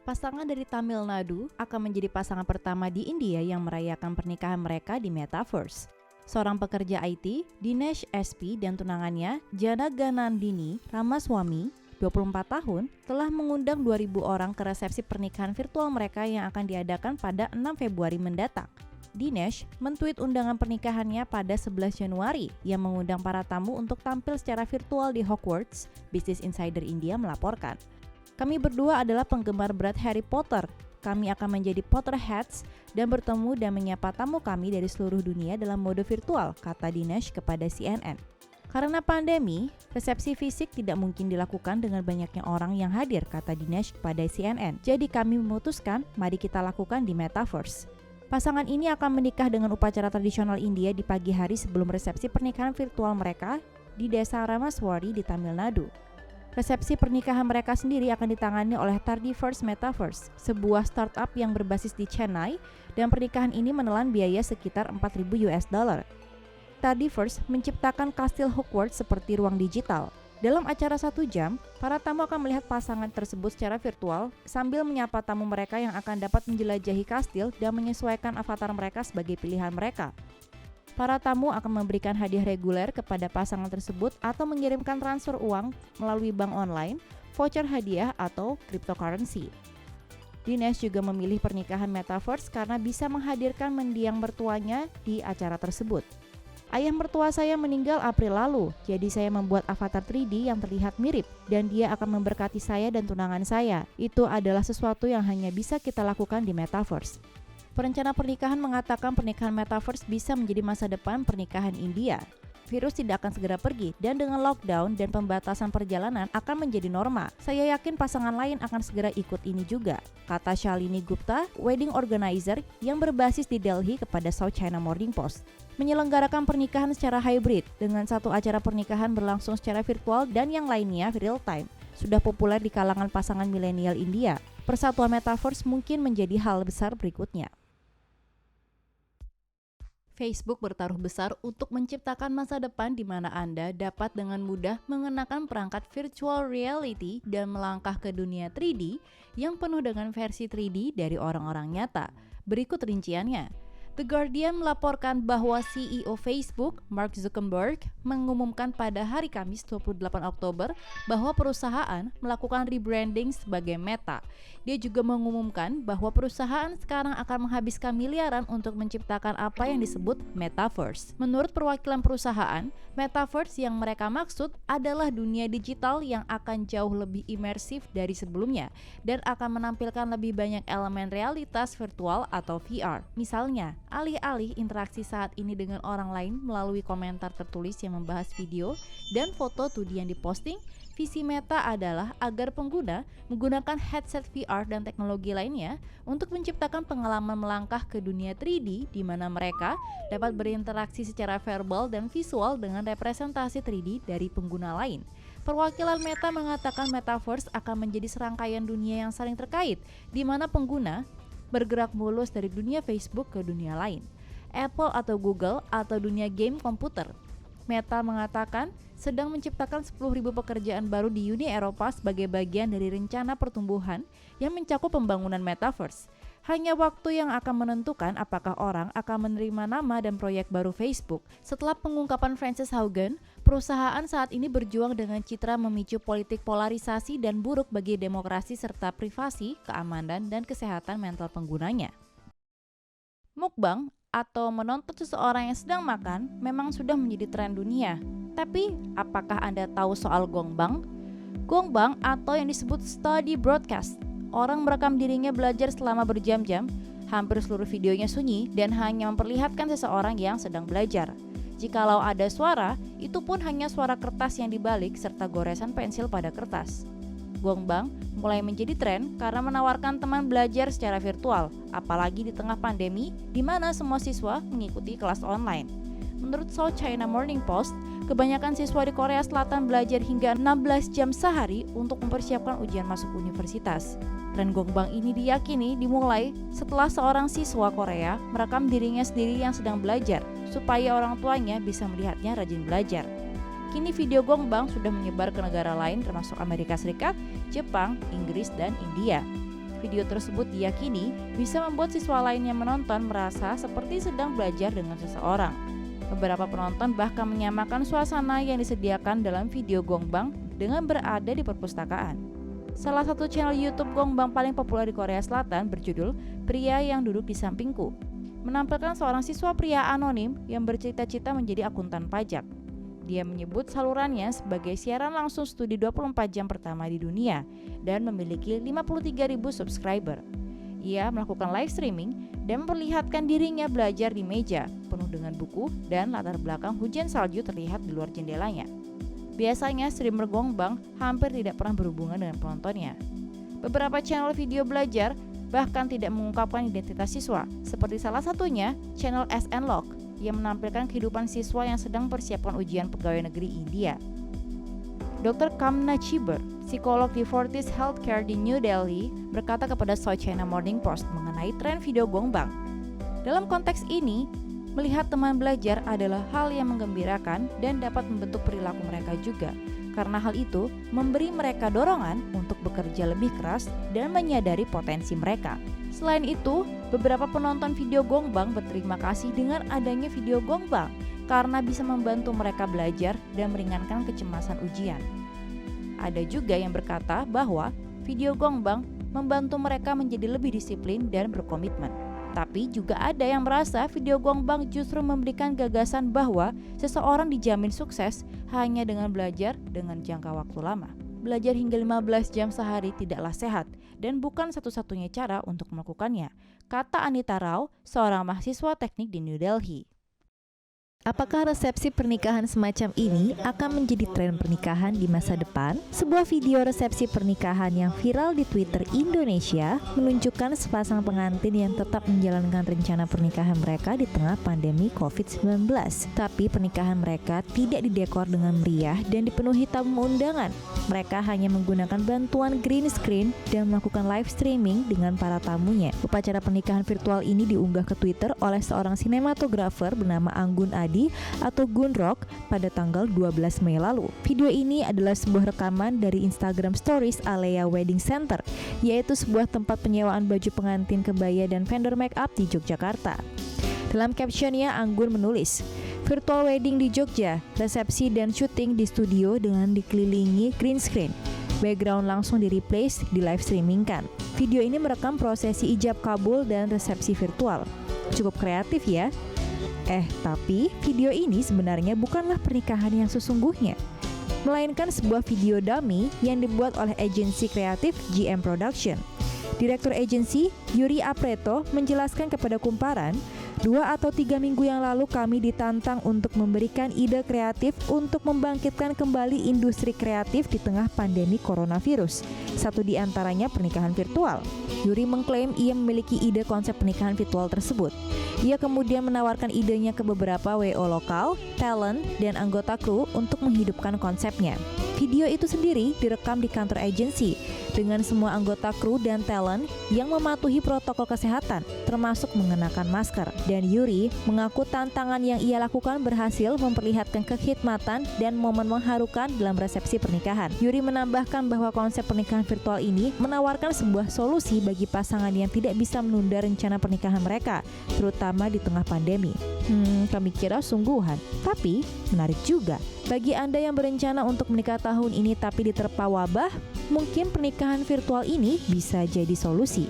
Pasangan dari Tamil Nadu akan menjadi pasangan pertama di India yang merayakan pernikahan mereka di Metaverse. Seorang pekerja IT, Dinesh SP dan tunangannya, Janaganandini Ramaswamy, 24 tahun, telah mengundang 2.000 orang ke resepsi pernikahan virtual mereka yang akan diadakan pada 6 Februari mendatang. Dinesh mentweet undangan pernikahannya pada 11 Januari yang mengundang para tamu untuk tampil secara virtual di Hogwarts, Business Insider India melaporkan. Kami berdua adalah penggemar berat Harry Potter. Kami akan menjadi Potterheads dan bertemu dan menyapa tamu kami dari seluruh dunia dalam mode virtual, kata Dinesh kepada CNN. Karena pandemi, resepsi fisik tidak mungkin dilakukan dengan banyaknya orang yang hadir, kata Dinesh kepada CNN. Jadi kami memutuskan, mari kita lakukan di Metaverse. Pasangan ini akan menikah dengan upacara tradisional India di pagi hari sebelum resepsi pernikahan virtual mereka di desa Ramaswamy di Tamil Nadu. Resepsi pernikahan mereka sendiri akan ditangani oleh Tardiverse Metaverse, sebuah startup yang berbasis di Chennai, dan pernikahan ini menelan biaya sekitar $4.000. Tardiverse menciptakan kastil Hogwarts seperti ruang digital. Dalam acara 1 jam, para tamu akan melihat pasangan tersebut secara virtual sambil menyapa tamu mereka yang akan dapat menjelajahi kastil dan menyesuaikan avatar mereka sebagai pilihan mereka. Para tamu akan memberikan hadiah reguler kepada pasangan tersebut atau mengirimkan transfer uang melalui bank online, voucher hadiah, atau cryptocurrency. Dinesh juga memilih pernikahan Metaverse karena bisa menghadirkan mendiang mertuanya di acara tersebut. Ayah mertua saya meninggal April lalu, jadi saya membuat avatar 3D yang terlihat mirip dan dia akan memberkati saya dan tunangan saya. Itu adalah sesuatu yang hanya bisa kita lakukan di Metaverse. Perencana pernikahan mengatakan pernikahan Metaverse bisa menjadi masa depan pernikahan India. Virus tidak akan segera pergi dan dengan lockdown dan pembatasan perjalanan akan menjadi norma. Saya yakin pasangan lain akan segera ikut ini juga, kata Shalini Gupta, wedding organizer yang berbasis di Delhi kepada South China Morning Post. Menyelenggarakan pernikahan secara hybrid dengan satu acara pernikahan berlangsung secara virtual dan yang lainnya real time sudah populer di kalangan pasangan milenial India. Persatuan Metaverse mungkin menjadi hal besar berikutnya. Facebook bertaruh besar untuk menciptakan masa depan di mana Anda dapat dengan mudah mengenakan perangkat virtual reality dan melangkah ke dunia 3D yang penuh dengan versi 3D dari orang-orang nyata. Berikut rinciannya. The Guardian melaporkan bahwa CEO Facebook, Mark Zuckerberg, mengumumkan pada hari Kamis 28 Oktober bahwa perusahaan melakukan rebranding sebagai Meta. Dia juga mengumumkan bahwa perusahaan sekarang akan menghabiskan miliaran untuk menciptakan apa yang disebut Metaverse. Menurut perwakilan perusahaan, Metaverse yang mereka maksud adalah dunia digital yang akan jauh lebih imersif dari sebelumnya dan akan menampilkan lebih banyak elemen realitas virtual atau VR. Misalnya, alih-alih interaksi saat ini dengan orang lain melalui komentar tertulis yang membahas video dan foto 2D yang diposting, visi Meta adalah agar pengguna menggunakan headset VR dan teknologi lainnya untuk menciptakan pengalaman melangkah ke dunia 3D di mana mereka dapat berinteraksi secara verbal dan visual dengan representasi 3D dari pengguna lain. Perwakilan Meta mengatakan Metaverse akan menjadi serangkaian dunia yang saling terkait, di mana pengguna bergerak mulus dari dunia Facebook ke dunia lain, Apple atau Google atau dunia game komputer. Meta mengatakan sedang menciptakan 10.000 pekerjaan baru di Uni Eropa sebagai bagian dari rencana pertumbuhan yang mencakup pembangunan Metaverse. Hanya waktu yang akan menentukan apakah orang akan menerima nama dan proyek baru Facebook. Setelah pengungkapan Frances Haugen, perusahaan saat ini berjuang dengan citra memicu politik polarisasi dan buruk bagi demokrasi serta privasi, keamanan, dan kesehatan mental penggunanya. Mukbang atau menonton seseorang yang sedang makan memang sudah menjadi tren dunia. Tapi, apakah Anda tahu soal Gongbang? Gongbang atau yang disebut study broadcast. Orang merekam dirinya belajar selama berjam-jam, hampir seluruh videonya sunyi dan hanya memperlihatkan seseorang yang sedang belajar. Jikalau ada suara, itu pun hanya suara kertas yang dibalik serta goresan pensil pada kertas. Gongbang mulai menjadi tren karena menawarkan teman belajar secara virtual, apalagi di tengah pandemi di mana semua siswa mengikuti kelas online. Menurut South China Morning Post, kebanyakan siswa di Korea Selatan belajar hingga 16 jam sehari untuk mempersiapkan ujian masuk universitas. Tren Gongbang ini diyakini dimulai setelah seorang siswa Korea merekam dirinya sendiri yang sedang belajar supaya orang tuanya bisa melihatnya rajin belajar. Kini video Gongbang sudah menyebar ke negara lain termasuk Amerika Serikat, Jepang, Inggris, dan India. Video tersebut diyakini bisa membuat siswa lain yang menonton merasa seperti sedang belajar dengan seseorang. Beberapa penonton bahkan menyamakan suasana yang disediakan dalam video Gongbang dengan berada di perpustakaan. Salah satu channel YouTube Gongbang paling populer di Korea Selatan berjudul Pria yang Duduk di Sampingku, menampilkan seorang siswa pria anonim yang bercita-cita menjadi akuntan pajak. Dia menyebut salurannya sebagai siaran langsung studi 24 jam pertama di dunia dan memiliki 53.000 subscriber. Ia melakukan live streaming dan memperlihatkan dirinya belajar di meja penuh dengan buku dan latar belakang hujan salju terlihat di luar jendelanya. Biasanya streamer Gongbang hampir tidak pernah berhubungan dengan penontonnya. Beberapa channel video belajar bahkan tidak mengungkapkan identitas siswa, seperti salah satunya channel SN Log yang menampilkan kehidupan siswa yang sedang persiapkan ujian pegawai negeri India. Dr. Kamna Chiber, psikolog di Fortis Healthcare di New Delhi, berkata kepada South China Morning Post mengenai tren video Gongbang. Dalam konteks ini, melihat teman belajar adalah hal yang menggembirakan dan dapat membentuk perilaku mereka juga, karena hal itu memberi mereka dorongan untuk bekerja lebih keras dan menyadari potensi mereka. Selain itu, beberapa penonton video Gongbang berterima kasih dengan adanya video Gongbang karena bisa membantu mereka belajar dan meringankan kecemasan ujian. Ada juga yang berkata bahwa video Gongbang membantu mereka menjadi lebih disiplin dan berkomitmen. Tapi juga ada yang merasa video Gongbang justru memberikan gagasan bahwa seseorang dijamin sukses hanya dengan belajar dengan jangka waktu lama. Belajar hingga 15 jam sehari tidaklah sehat dan bukan satu-satunya cara untuk melakukannya, kata Anita Rao, seorang mahasiswa teknik di New Delhi. Apakah resepsi pernikahan semacam ini akan menjadi tren pernikahan di masa depan? Sebuah video resepsi pernikahan yang viral di Twitter Indonesia menunjukkan sepasang pengantin yang tetap menjalankan rencana pernikahan mereka di tengah pandemi COVID-19. Tapi pernikahan mereka tidak didekor dengan meriah dan dipenuhi tamu undangan. Mereka hanya menggunakan bantuan green screen dan melakukan live streaming dengan para tamunya. Upacara pernikahan virtual ini diunggah ke Twitter oleh seorang sinematografer bernama Anggun Adi atau Gunrock pada tanggal 12 Mei lalu. Video ini adalah sebuah rekaman dari Instagram Stories Alea Wedding Center, yaitu sebuah tempat penyewaan baju pengantin kebaya dan vendor make up di Yogyakarta. Dalam captionnya, Anggun menulis, "Virtual wedding di Jogja, resepsi dan syuting di studio dengan dikelilingi green screen. Background langsung di-replace, di live streamingkan." Video ini merekam prosesi ijab kabul dan resepsi virtual. Cukup kreatif ya? Tapi video ini sebenarnya bukanlah pernikahan yang sesungguhnya, melainkan sebuah video dummy yang dibuat oleh agensi kreatif GM Production. Direktur agensi, Yuri Apreto, menjelaskan kepada Kumparan, 2 atau 3 minggu yang lalu kami ditantang untuk memberikan ide kreatif untuk membangkitkan kembali industri kreatif di tengah pandemi coronavirus. Satu di antaranya pernikahan virtual. Yuri mengklaim ia memiliki ide konsep pernikahan virtual tersebut. Ia kemudian menawarkan idenya ke beberapa WO lokal, talent, dan anggota kru untuk menghidupkan konsepnya. Video itu sendiri direkam di kantor agensi dengan semua anggota kru dan talent yang mematuhi protokol kesehatan, termasuk mengenakan masker. Dan Yuri mengaku tantangan yang ia lakukan berhasil memperlihatkan kekhidmatan dan momen mengharukan dalam resepsi pernikahan. Yuri menambahkan bahwa konsep pernikahan virtual ini menawarkan sebuah solusi bagi pasangan yang tidak bisa menunda rencana pernikahan mereka, terutama di tengah pandemi. Kami kira sungguhan, tapi menarik juga. Bagi Anda yang berencana untuk menikah tahun ini tapi diterpa wabah, mungkin pernikahan virtual ini bisa jadi solusi.